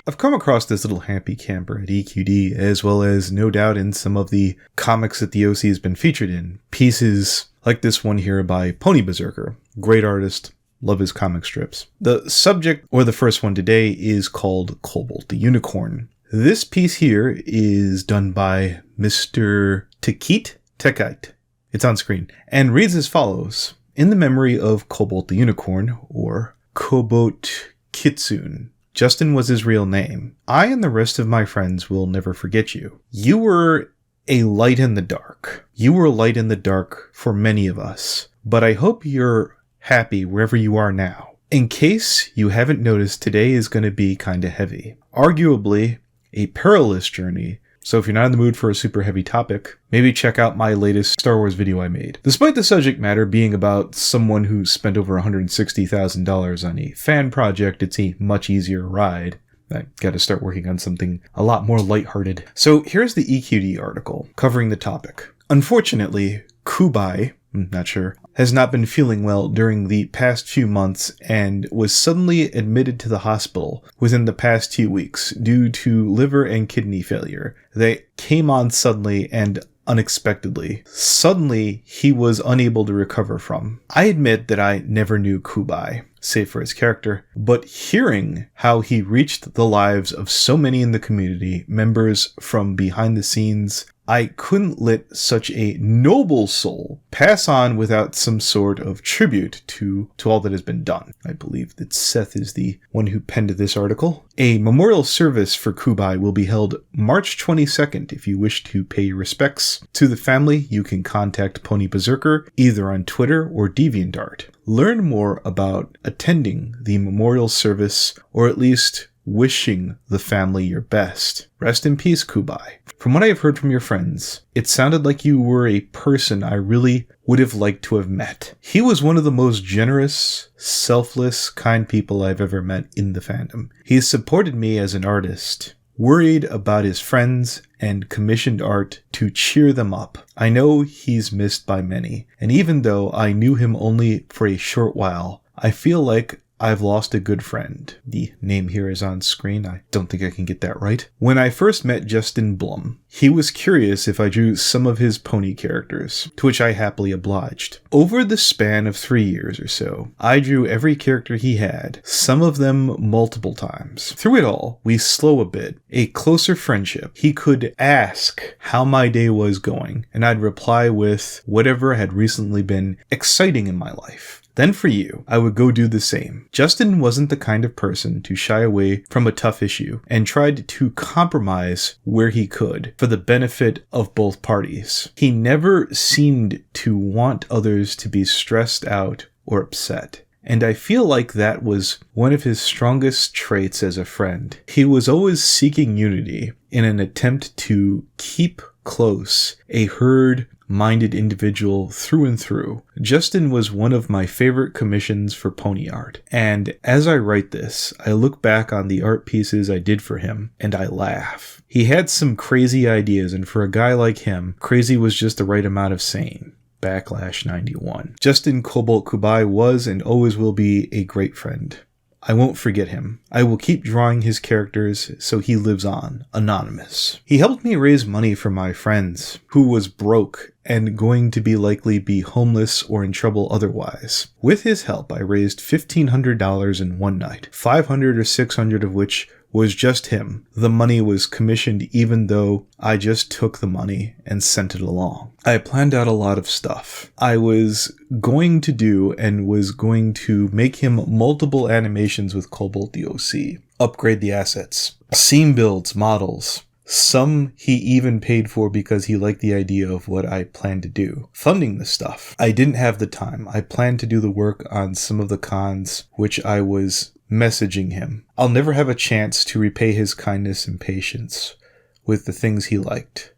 I've come across this little happy camper at EQD, as well as no doubt in some of the comics that the OC has been featured in. Pieces like this one here by Pony Berserker. Great artist. Love his comic strips. The subject, or the first one today, is called Cobalt the Unicorn. This piece here is done by Mr. Tekite. It's on screen, and reads as follows. In the memory of Cobalt the Unicorn, or Koobikitisune. Justin was his real name. I and the rest of my friends will never forget you. You were a light in the dark. You were a light in the dark for many of us, but I hope you're happy wherever you are now. In case you haven't noticed, today is going to be kind of heavy. Arguably a perilous journey, so if you're not in the mood for a super heavy topic, maybe check out my latest Star Wars video I made. Despite the subject matter being about someone who spent over $160,000 on a fan project, it's a much easier ride. I gotta start working on something a lot more lighthearted. So here's the EQD article covering the topic. Unfortunately, Kubai, not sure, has not been feeling well during the past few months and was suddenly admitted to the hospital within the past 2 weeks due to liver and kidney failure. They came on suddenly and unexpectedly. Suddenly, he was unable to recover from. I admit that I never knew Kubai, save for his character, but hearing how he reached the lives of so many in the community, members from behind the scenes, I couldn't let such a noble soul pass on without some sort of tribute to all that has been done. I believe that Seth is the one who penned this article. A memorial service for Kubai will be held March 22nd. If you wish to pay your respects to the family, you can contact Pony Berserker either on Twitter or DeviantArt. Learn more about attending the memorial service, or at least wishing the family your best. Rest in peace, Kubai. From what I have heard from your friends, it sounded like you were a person I really would have liked to have met. He was one of the most generous, selfless, kind people I've ever met in the fandom. He supported me as an artist, worried about his friends, and commissioned art to cheer them up. I know he's missed by many, and even though I knew him only for a short while, I feel like I've lost a good friend. The name here is on screen. I don't think I can get that right. When I first met Justin Blum, he was curious if I drew some of his pony characters, to which I happily obliged. Over the span of 3 years or so, I drew every character he had, some of them multiple times. Through it all, we slow a bit, a closer friendship. He could ask how my day was going, and I'd reply with whatever had recently been exciting in my life. Then for you, I would go do the same. Justin wasn't the kind of person to shy away from a tough issue and tried to compromise where he could for the benefit of both parties. He never seemed to want others to be stressed out or upset. And I feel like that was one of his strongest traits as a friend. He was always seeking unity in an attempt to keep close a herd-minded individual through and through. Justin was one of my favorite commissions for pony art, and as I write this, I look back on the art pieces I did for him, and I laugh. He had some crazy ideas, and for a guy like him, crazy was just the right amount of sane. Backlash 91. Justin Cobalt Kubai was and always will be a great friend. I won't forget him. I will keep drawing his characters so he lives on, anonymous. He helped me raise money for my friends, who was broke and going to likely be homeless or in trouble otherwise. With his help, I raised $1,500 in one night, $500 or $600 of which was just him. The money was commissioned even though I just took the money and sent it along. I planned out a lot of stuff. I was going to do and was going to make him multiple animations with Cobalt the OC, upgrade the assets, scene builds, models. Some he even paid for because he liked the idea of what I planned to do. Funding the stuff. I didn't have the time. I planned to do the work on some of the cons, which I was messaging him. I'll never have a chance to repay his kindness and patience with the things he liked.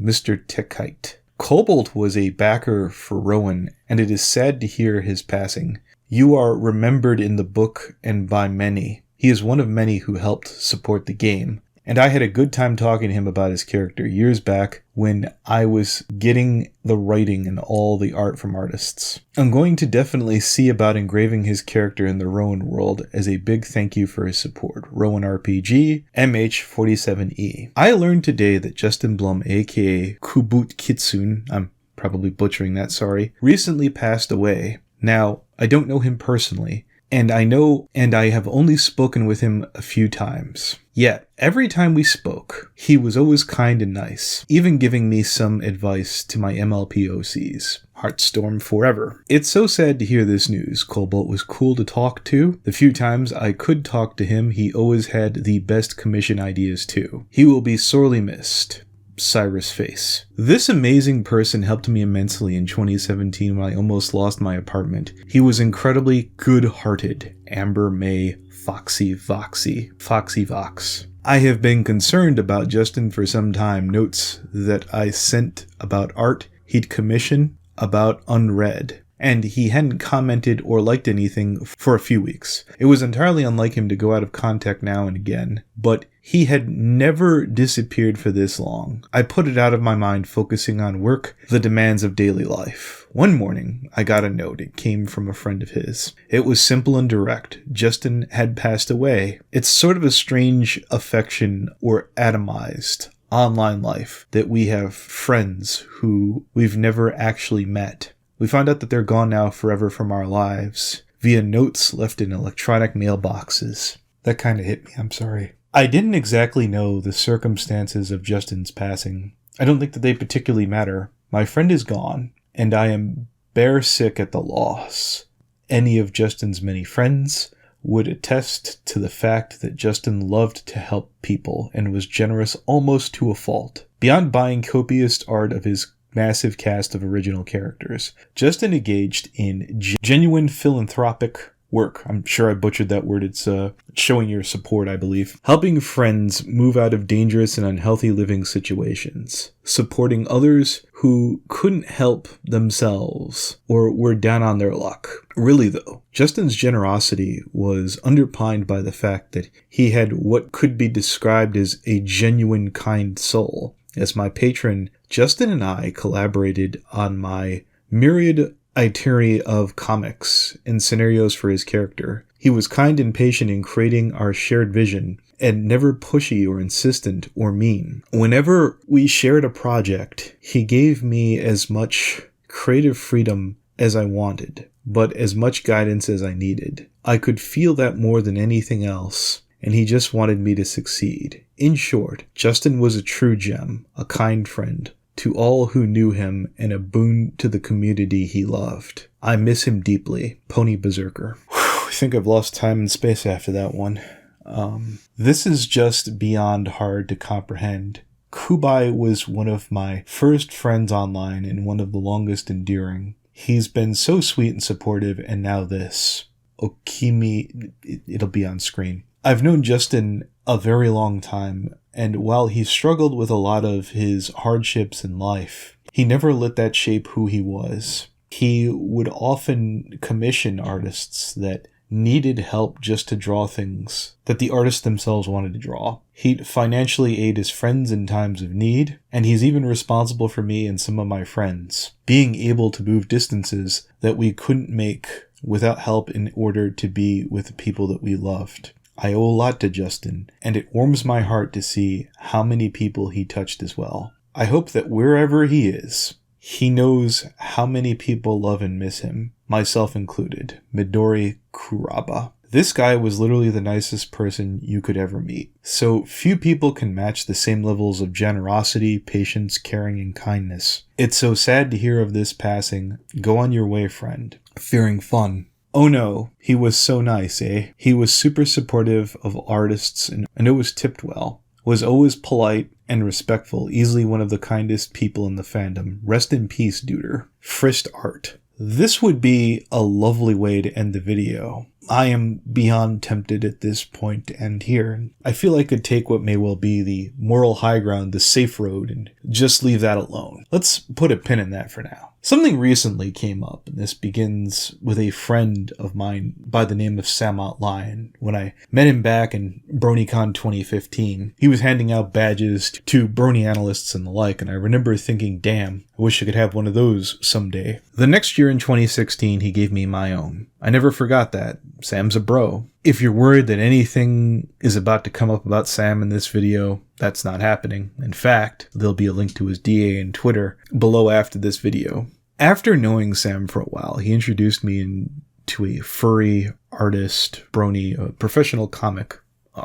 Mr. Tekite. Cobalt was a backer for Rowan, and it is sad to hear his passing. You are remembered in the book and by many. He is one of many who helped support the game, And I had a good time talking to him about his character years back when I was getting the writing and all the art from artists. I'm going to definitely see about engraving his character in the Rowan world as a big thank you for his support. Rowan RPG, MH47E. I learned today that Justin Blum, aka Koobikitisune, I'm probably butchering that, sorry, recently passed away. Now, I don't know him personally, and I have only spoken with him a few times. Yet, every time we spoke, he was always kind and nice, even giving me some advice to my MLPOCs. Heartstorm forever. It's so sad to hear this news. Cobalt was cool to talk to. The few times I could talk to him, he always had the best commission ideas too. He will be sorely missed. Cyrus Face. This amazing person helped me immensely in 2017 when I almost lost my apartment. He was incredibly good-hearted. Amber May Foxy Vox. I have been concerned about Justin for some time. Notes that I sent about art he'd commission about unread. And he hadn't commented or liked anything for a few weeks. It was entirely unlike him to go out of contact now and again, but he had never disappeared for this long. I put it out of my mind, focusing on work, the demands of daily life. One morning, I got a note. It came from a friend of his. It was simple and direct. Justin had passed away. It's sort of a strange affection or atomized online life that we have friends who we've never actually met. We found out that they're gone now forever from our lives, via notes left in electronic mailboxes. That kind of hit me, I'm sorry. I didn't exactly know the circumstances of Justin's passing. I don't think that they particularly matter. My friend is gone, and I am bare sick at the loss. Any of Justin's many friends would attest to the fact that Justin loved to help people and was generous almost to a fault. Beyond buying copious art of his massive cast of original characters, Justin engaged in genuine philanthropic work. I'm sure I butchered that word. It's showing your support, I believe. Helping friends move out of dangerous and unhealthy living situations. Supporting others who couldn't help themselves or were down on their luck. Really though, Justin's generosity was underpinned by the fact that he had what could be described as a genuine kind soul. As my patron, Justin and I collaborated on my myriad itinerary of comics and scenarios for his character. He was kind and patient in creating our shared vision, and never pushy or insistent or mean. Whenever we shared a project, he gave me as much creative freedom as I wanted, but as much guidance as I needed. I could feel that more than anything else, and he just wanted me to succeed. In short, Justin was a true gem, a kind friend to all who knew him, and a boon to the community he loved. I miss him deeply. Pony Berserker. I think I've lost time and space after that one. This is just beyond hard to comprehend. Kubai was one of my first friends online and one of the longest enduring. He's been so sweet and supportive, and now this. Okimi, it'll be on screen. I've known Justin a very long time, and while he struggled with a lot of his hardships in life, he never let that shape who he was. He would often commission artists that needed help just to draw things that the artists themselves wanted to draw. He'd financially aid his friends in times of need, and he's even responsible for me and some of my friends being able to move distances that we couldn't make without help in order to be with the people that we loved. I owe a lot to Justin, and it warms my heart to see how many people he touched as well. I hope that wherever he is, he knows how many people love and miss him, myself included. Midori Kuraba. This guy was literally the nicest person you could ever meet. So few people can match the same levels of generosity, patience, caring, and kindness. It's so sad to hear of this passing. Go on your way, friend. Fearing fun. Oh no, he was so nice, eh? He was super supportive of artists and always tipped well. Was always polite and respectful, easily one of the kindest people in the fandom. Rest in peace, duder. Frist art. This would be a lovely way to end the video. I am beyond tempted at this point to end here. I feel I could take what may well be the moral high ground, the safe road, and just leave that alone. Let's put a pin in that for now. Something recently came up, and this begins with a friend of mine by the name of Sam Lion. When I met him back in BronyCon 2015, he was handing out badges to Brony analysts and the like, and I remember thinking, damn, I wish I could have one of those someday. The next year in 2016, he gave me my own. I never forgot that. Sam's a bro. If you're worried that anything is about to come up about Sam in this video, that's not happening. In fact, there'll be a link to his DA and Twitter below after this video. After knowing Sam for a while, he introduced me into a furry artist, Brony, a professional comic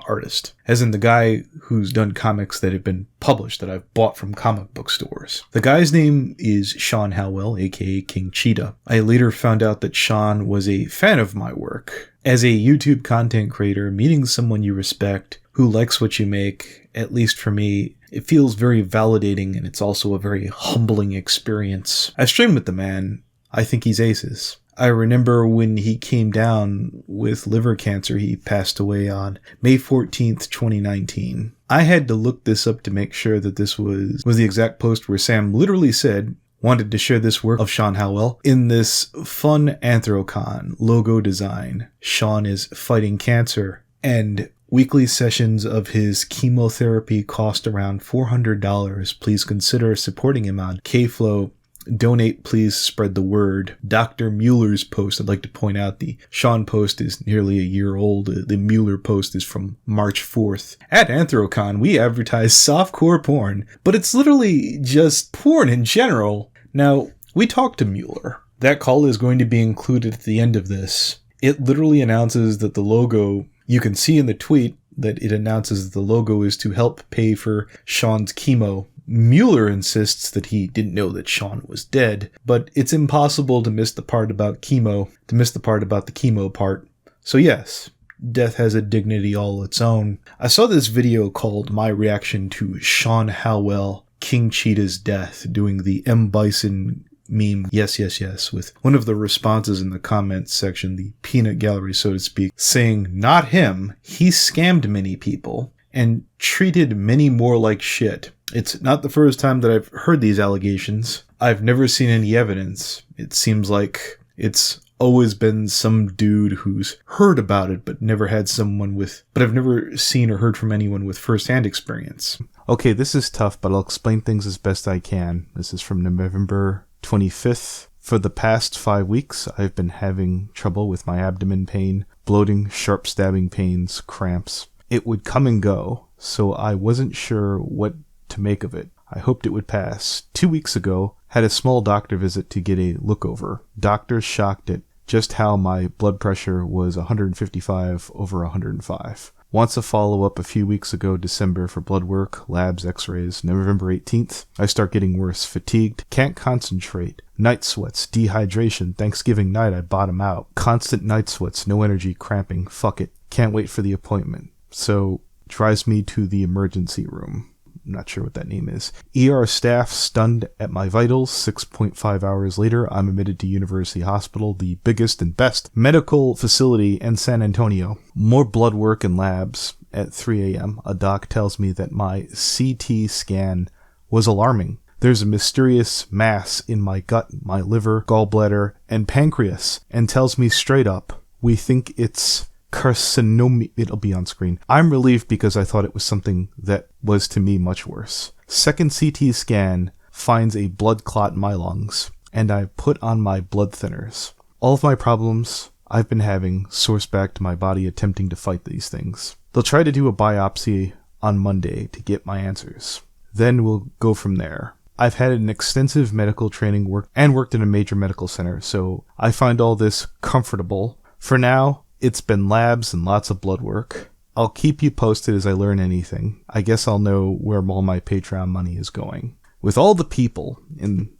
artist, as in the guy who's done comics that have been published that I've bought from comic book stores. The guy's name is Shon Howell, aka King Cheetah. I later found out that Shon was a fan of my work. As a YouTube content creator, meeting someone you respect who likes what you make, at least for me, it feels very validating, and it's also a very humbling experience. I streamed with the man. I think he's aces. I remember when he came down with liver cancer. He passed away on May 14th, 2019. I had to look this up to make sure that this was the exact post where Sam literally said, wanted to share this work of Shon Howell in this fun Anthrocon logo design. Shon is fighting cancer, and weekly sessions of his chemotherapy cost around $400. Please consider supporting him on Kflow. Donate, please spread the word. Dr. Mueller's post, I'd like to point out the Shon post is nearly a year old. The Mueller post is from March 4th. At Anthrocon, we advertise softcore porn, but it's literally just porn in general. Now, we talked to Mueller. That call is going to be included at the end of this. It literally announces that the logo, you can see in the tweet that it announces that the logo is to help pay for Shon's chemo. Mueller insists that he didn't know that Shon was dead, but it's impossible to miss the part about chemo, to miss the part about the chemo part. So yes, death has a dignity all its own. I saw this video called My Reaction to Shon Howell, King Cheetah's Death, doing the M. Bison meme, yes, with one of the responses in the comments section, the peanut gallery, so to speak, saying, not him, he scammed many people and treated many more like shit. It's not the first time that I've heard these allegations. I've never seen any evidence. It seems like it's always been some dude who's heard about it but never had someone with, but I've never seen or heard from anyone with first-hand experience. Okay, this is tough, but I'll explain things as best I can. This is from November 25th. For the past 5 weeks, I've been having trouble with my abdomen pain, bloating, sharp stabbing pains, cramps. It would come and go, so I wasn't sure what to make of it. I hoped it would pass. 2 weeks ago, had a small doctor visit to get a look over. Doctors shocked at just how my blood pressure was 155 over 105. Wants a follow-up a few weeks ago, December, for blood work, labs, x-rays. November 18th, I start getting worse. Fatigued, can't concentrate. Night sweats, dehydration. Thanksgiving night, I bottom out. Constant night sweats, no energy, cramping. Fuck it. Can't wait for the appointment. So, drives me to the emergency room. I'm not sure what that name is. ER staff stunned at my vitals. 6.5 hours later, I'm admitted to University Hospital, the biggest and best medical facility in San Antonio. More blood work and labs. At 3 a.m., a doc tells me that my CT scan was alarming. There's a mysterious mass in my gut, my liver, gallbladder, and pancreas, and tells me straight up, we think it's carcinoma. It'll be on screen. I'm relieved because I thought it was something that was to me much worse. Second CT scan finds a blood clot in my lungs, and I put on my blood thinners. All of my problems I've been having source back to my body attempting to fight these things. They'll try to do a biopsy on Monday to get my answers. Then we'll go from there. I've had an extensive medical training worked in a major medical center, so I find all this comfortable. For now, it's been labs and lots of blood work. I'll keep you posted as I learn anything. I guess I'll know where all my Patreon money is going. With all the people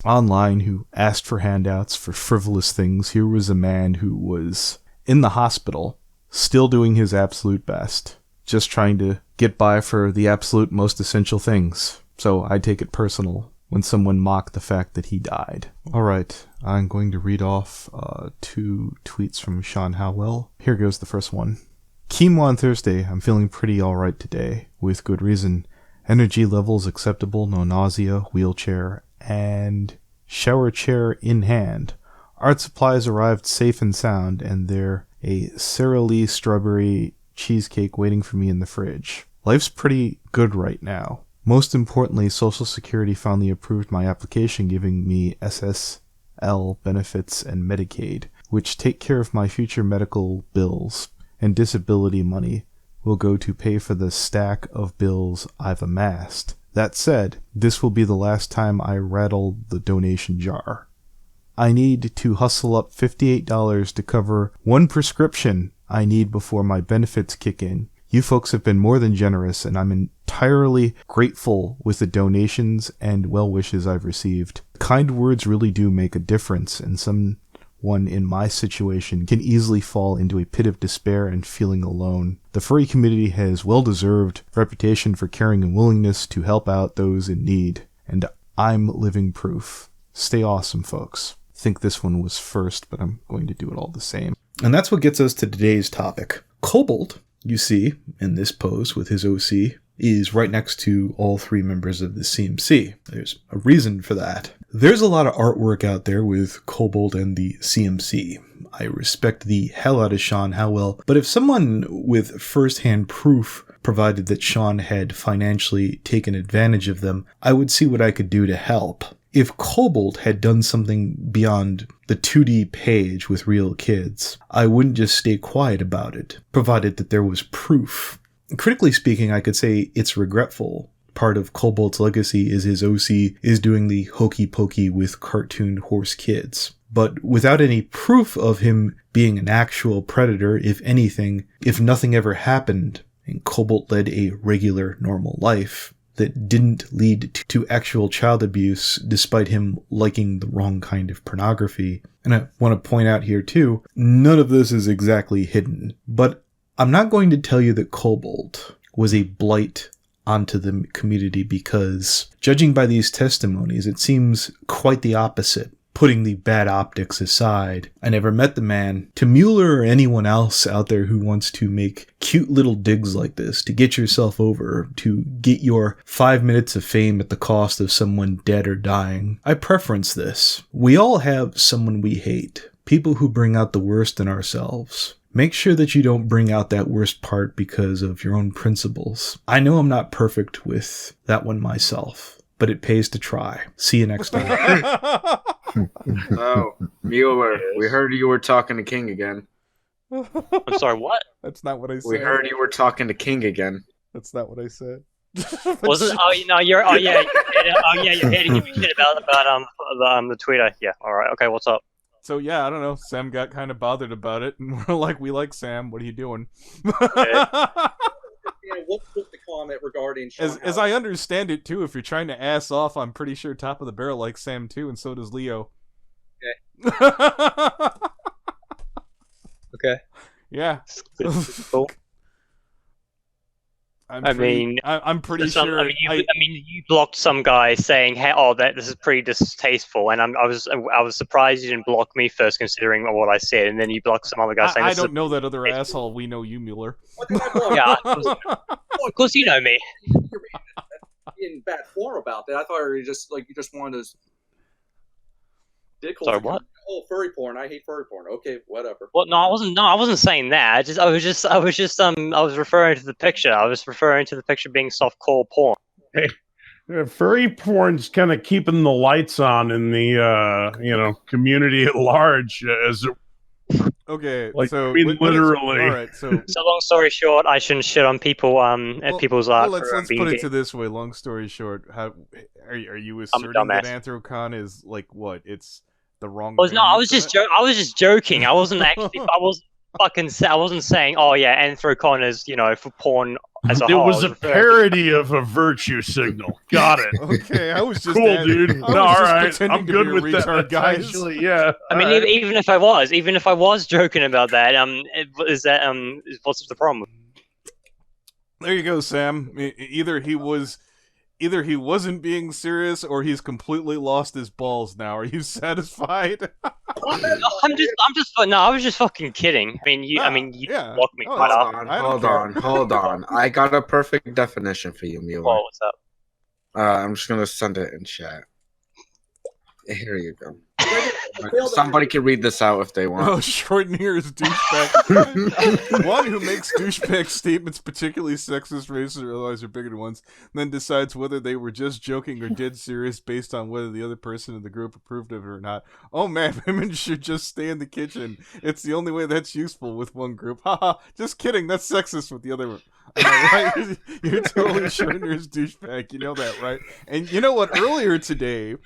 online who asked for handouts for frivolous things, here was a man who was in the hospital, still doing his absolute best, just trying to get by for the absolute most essential things. So I take it personal when someone mocked the fact that he died. Alright, I'm going to read off 2 tweets from Shon Howell. Here goes the first one. Chemo on Thursday. I'm feeling pretty alright today, with good reason. Energy levels acceptable, no nausea, wheelchair, and shower chair in hand. Art supplies arrived safe and sound, and there a Sara Lee strawberry cheesecake waiting for me in the fridge. Life's pretty good right now. Most importantly, Social Security finally approved my application giving me SSL benefits and Medicaid, which take care of my future medical bills, and disability money will go to pay for the stack of bills I've amassed. That said, this will be the last time I rattle the donation jar. I need to hustle up $58 to cover one prescription I need before my benefits kick in. You folks have been more than generous, and I'm entirely grateful with the donations and well wishes I've received. Kind words really do make a difference, and someone in my situation can easily fall into a pit of despair and feeling alone. The furry community has well-deserved reputation for caring and willingness to help out those in need, and I'm living proof. Stay awesome, folks. I think this one was first, but I'm going to do it all the same. And that's what gets us to today's topic. Kobold, you see, in this pose with his OC, is right next to all three members of the CMC. There's a reason for that. There's a lot of artwork out there with Kobold and the CMC. I respect the hell out of Shon Howell, but if someone with first-hand proof provided that Shon had financially taken advantage of them, I would see what I could do to help. If Kobold had done something beyond the 2D page with real kids, I wouldn't just stay quiet about it, provided that there was proof. Critically speaking, I could say it's regretful. Part of Kobold's legacy is his OC is doing the hokey pokey with cartoon horse kids. But without any proof of him being an actual predator, if anything, if nothing ever happened, and Kobold led a regular, normal life that didn't lead to actual child abuse despite him liking the wrong kind of pornography. And I want to point out here too, none of this is exactly hidden. But I'm not going to tell you that Kobold was a blight onto the community because, judging by these testimonies, it seems quite the opposite. Putting the bad optics aside, I never met the man. To Mueller or anyone else out there who wants to make cute little digs like this, to get yourself over, to get your 5 minutes of fame at the cost of someone dead or dying, I preference this. We all have someone we hate, people who bring out the worst in ourselves. Make sure that you don't bring out that worst part because of your own principles. I know I'm not perfect with that one myself, but it pays to try. See you next time. Oh, Mueller, we heard you were talking to King again. I'm sorry, what? That's not what I said. We heard you were talking to King again. That's not what I said. Wasn't? Oh, no, you're. Oh, yeah. You're hating me shit about the Twitter. Yeah. All right. Okay. What's up? So yeah, I don't know. Sam got kind of bothered about it, and we're like, "We like Sam. What are you doing?" What's the comment regarding Shon as I understand it too, if you're trying to ass off, I'm pretty sure Top of the Barrel likes Sam too, and so does Leo. Okay. Okay. Yeah. Cool. I'm pretty sure. I mean, you blocked some guy saying, "Hey, this is pretty distasteful," and I was surprised you didn't block me first, considering what I said, and then you blocked some other guy saying, "I don't know that other asshole. We know you, Mueller." What did I block? Yeah, of course you know me. You're in bad form about that. I thought you just wanted to. Sorry, what? Oh, furry porn. I hate furry porn. Okay, whatever. Well, no, I wasn't saying that. I was referring to the picture. I was referring to the picture being softcore porn. Hey, furry porn's kind of keeping the lights on in the community at large. Okay, like, so I mean, literally. All right, so long story short, I shouldn't shit on people at people's art. Well, let's put it to this way. Long story short, how are you asserting that Anthrocon is like what? It's the wrong. I was just joking. I wasn't actually. I wasn't saying. Oh yeah, Anthrocon is for porn as a whole. It was a parody of a virtue signal. Got it. Okay, I was just cool, dude. No, all right, I'm good with that. Guys. Actually, yeah. I mean, right. even if I was joking about that, what's the problem? There you go, Sam. Either he wasn't being serious, or he's completely lost his balls now. Are you satisfied? I was just fucking kidding. You blocked me quite often. Hold on. I got a perfect definition for you, Mueller. Oh, what's up? I'm just gonna send it in chat. Here you go. Somebody can read this out if they want. Oh, short and ears douchebag. One who makes douchebag statements particularly sexist, racist, or otherwise are bigoted ones, then decides whether they were just joking or dead serious based on whether the other person in the group approved of it or not. Oh man, women should just stay in the kitchen. It's the only way that's useful with one group. Haha, just kidding. That's sexist with the other one. Right? You're totally short and ears douchebag. You know that, right? And you know what? Earlier today,